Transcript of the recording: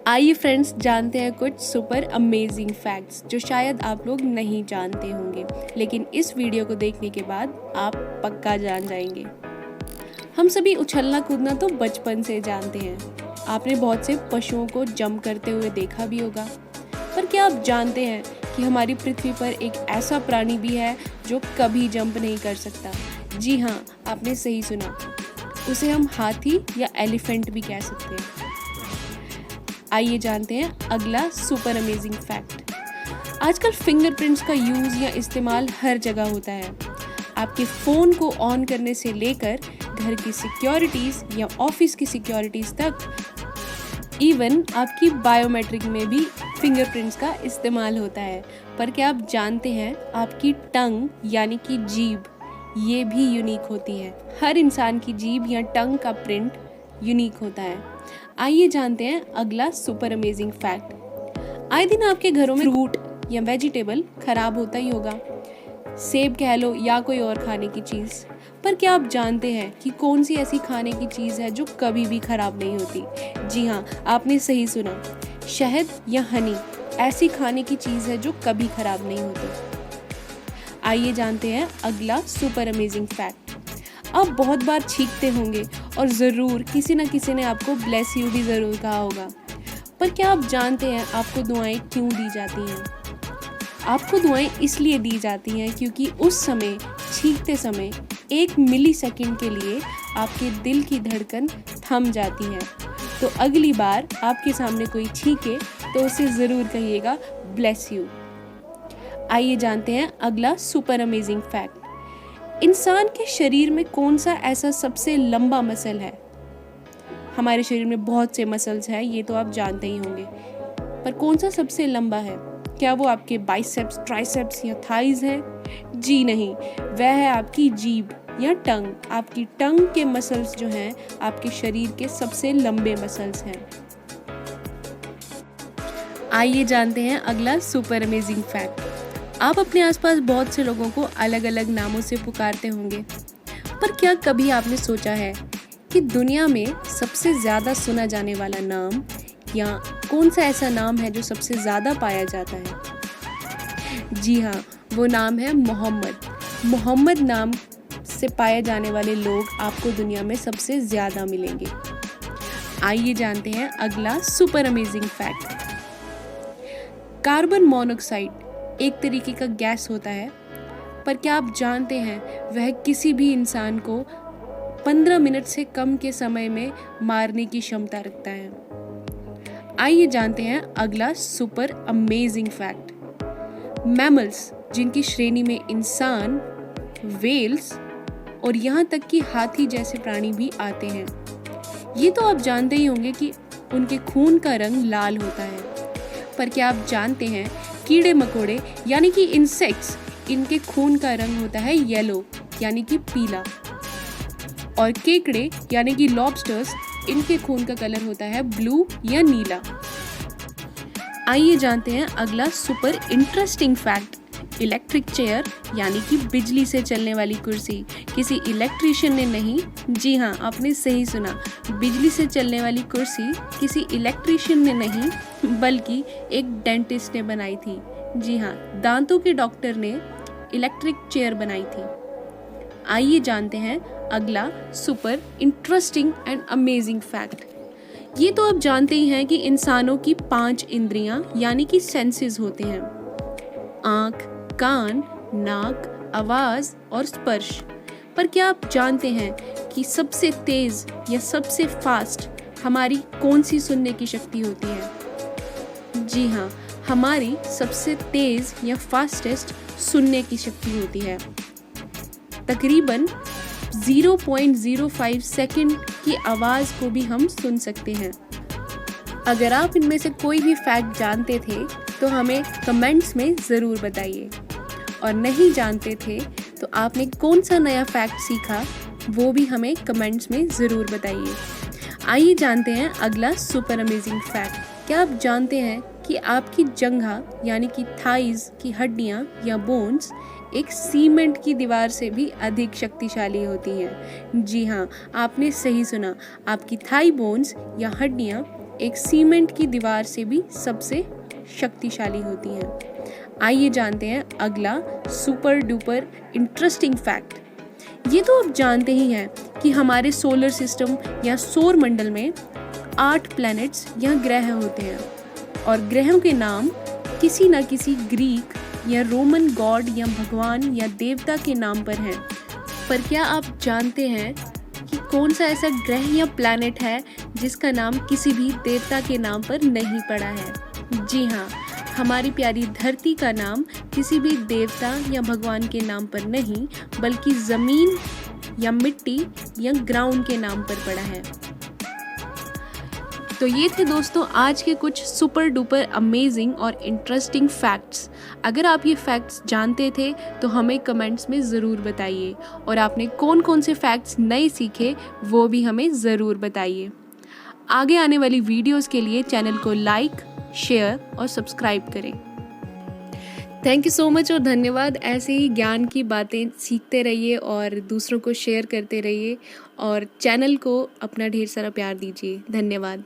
आइए फ्रेंड्स, जानते हैं कुछ सुपर अमेजिंग फैक्ट्स जो शायद आप लोग नहीं जानते होंगे, लेकिन इस वीडियो को देखने के बाद आप पक्का जान जाएंगे। हम सभी उछलना कूदना तो बचपन से जानते हैं। आपने बहुत से पशुओं को जंप करते हुए देखा भी होगा, पर क्या आप जानते हैं कि हमारी पृथ्वी पर एक ऐसा प्राणी भी है जो कभी जंप नहीं कर सकता? जी हाँ, आपने सही सुना, उसे हम हाथी या एलिफेंट भी कह सकते हैं। आइए जानते हैं अगला सुपर अमेजिंग फैक्ट। आजकल फिंगरप्रिंट्स का यूज़ या इस्तेमाल हर जगह होता है। आपके फ़ोन को ऑन करने से लेकर घर की सिक्योरिटीज़ या ऑफिस की सिक्योरिटीज़ तक, इवन आपकी बायोमेट्रिक में भी फिंगरप्रिंट्स का इस्तेमाल होता है। पर क्या आप जानते हैं आपकी टंग यानी कि जीभ, ये भी यूनिक होती है। हर इंसान की जीभ या टंग का प्रिंट यूनिक होता है। आइए जानते हैं अगला सुपर अमेजिंग फैक्ट। आए दिन आपके घरों में फ्रूट या वेजिटेबल खराब होता ही होगा, सेब कह लो या कोई और खाने की चीज़। पर क्या आप जानते हैं कि कौन सी ऐसी खाने की चीज़ है जो कभी भी खराब नहीं होती? जी हाँ, आपने सही सुना, शहद या हनी ऐसी खाने की चीज़ है जो कभी खराब नहीं होती। आइए जानते हैं अगला सुपर अमेजिंग फैक्ट। आप बहुत बार छींकते होंगे और ज़रूर किसी न किसी ने आपको ब्लेस यू भी ज़रूर कहा होगा। पर क्या आप जानते हैं आपको दुआएं क्यों दी जाती हैं? आपको दुआएं इसलिए दी जाती हैं क्योंकि उस समय छींकते समय 1 मिली सेकेंड के लिए आपके दिल की धड़कन थम जाती है। तो अगली बार आपके सामने कोई छींके तो उसे ज़रूर कहिएगा ब्लेस यू। आइए जानते हैं अगला सुपर अमेजिंग फैक्ट। इंसान के शरीर में कौन सा ऐसा सबसे लंबा मसल है? हमारे शरीर में बहुत से मसल्स हैं, ये तो आप जानते ही होंगे, पर कौन सा सबसे लंबा है? क्या वो आपके बाइसेप्स, ट्राइसेप्स या थाइज है? जी नहीं, वह है आपकी जीभ या टंग। आपकी टंग के मसल्स जो हैं आपके शरीर के सबसे लंबे मसल्स हैं। आइए जानते हैं अगला सुपर अमेजिंग फैक्ट। आप अपने आसपास बहुत से लोगों को अलग अलग नामों से पुकारते होंगे, पर क्या कभी आपने सोचा है कि दुनिया में सबसे ज़्यादा सुना जाने वाला नाम या कौन सा ऐसा नाम है जो सबसे ज़्यादा पाया जाता है? जी हाँ, वो नाम है मोहम्मद। मोहम्मद नाम से पाए जाने वाले लोग आपको दुनिया में सबसे ज़्यादा मिलेंगे। आइए जानते हैं अगला super amazing fact. Carbon monoxide एक तरीके का गैस होता है, पर क्या आप जानते हैं वह किसी भी इंसान को 15 मिनट से कम के समय में मारने की क्षमता रखता है। आइए जानते हैं अगला सुपर अमेजिंग फैक्ट। मैमल्स, जिनकी श्रेणी में इंसान, व्हेल्स और यहाँ तक कि हाथी जैसे प्राणी भी आते हैं। ये तो आप जानते ही होंगे कि उनके खून का रंग लाल होता है, पर क्या आप जानते हैं कीड़े मकोड़े यानी कि इंसेक्ट्स, इनके खून का रंग होता है येलो यानी कि पीला, और केकड़े यानी कि लॉबस्टर्स, इनके खून का कलर होता है ब्लू या नीला। आइए जानते हैं अगला super interesting fact. Electric chair यानी कि बिजली से चलने वाली कुर्सी किसी इलेक्ट्रिशियन ने नहीं, जी हाँ, आपने सही सुना, बिजली से चलने वाली कुर्सी किसी इलेक्ट्रिशियन ने नहीं बल्कि एक डेंटिस्ट ने बनाई थी। जी हाँ, दांतों के डॉक्टर ने इलेक्ट्रिक चेयर बनाई थी। आइए जानते हैं अगला super interesting and amazing fact. ये तो आप जानते ही हैं कि इंसानों की 5 इंद्रियां यानी कि सेंसेस होते हैं: आँख, कान, नाक, आवाज़ और स्पर्श। पर क्या आप जानते हैं कि सबसे तेज़ या सबसे फास्ट हमारी कौन सी सुनने की शक्ति होती है? जी हाँ, हमारी सबसे तेज़ या फास्टेस्ट सुनने की शक्ति होती है। तकरीबन 0.05 सेकंड की आवाज़ को भी हम सुन सकते हैं। अगर आप इनमें से कोई भी फैक्ट जानते थे तो हमें कमेंट्स में ज़रूर बताइए, और नहीं जानते थे तो आपने कौन सा नया फैक्ट सीखा वो भी हमें कमेंट्स में ज़रूर बताइए। आइए जानते हैं अगला सुपर अमेजिंग फैक्ट। क्या आप जानते हैं कि आपकी जंघा यानी कि थाइज की हड्डियाँ या बोन्स एक सीमेंट की दीवार से भी अधिक शक्तिशाली होती हैं? जी हाँ, आपने सही सुना, आपकी थाई बोन्स या हड्डियाँ एक सीमेंट की दीवार से भी सबसे शक्तिशाली होती हैं। आइए जानते हैं अगला सुपर डुपर इंटरेस्टिंग फैक्ट। ये तो आप जानते ही हैं कि हमारे सोलर सिस्टम या सौर मंडल में 8 प्लैनेट्स या ग्रह होते हैं और ग्रहों के नाम किसी न किसी ग्रीक या रोमन गॉड या भगवान या देवता के नाम पर हैं। पर क्या आप जानते हैं कि कौन सा ऐसा ग्रह या प्लैनेट है जिसका नाम किसी भी देवता के नाम पर नहीं पड़ा है? जी हाँ, हमारी प्यारी धरती का नाम किसी भी देवता या भगवान के नाम पर नहीं बल्कि ज़मीन या मिट्टी या ग्राउंड के नाम पर पड़ा है। तो ये थे दोस्तों आज के कुछ सुपर डुपर अमेजिंग और इंटरेस्टिंग फैक्ट्स। अगर आप ये फैक्ट्स जानते थे तो हमें कमेंट्स में ज़रूर बताइए और आपने कौन कौन से फैक्ट्स नए सीखे वो भी हमें ज़रूर बताइए। आगे आने वाली वीडियोस के लिए चैनल को लाइक, शेयर और सब्सक्राइब करें। थैंक यू सो मच और धन्यवाद। ऐसे ही ज्ञान की बातें सीखते रहिए और दूसरों को शेयर करते रहिए और चैनल को अपना ढेर सारा प्यार दीजिए। धन्यवाद।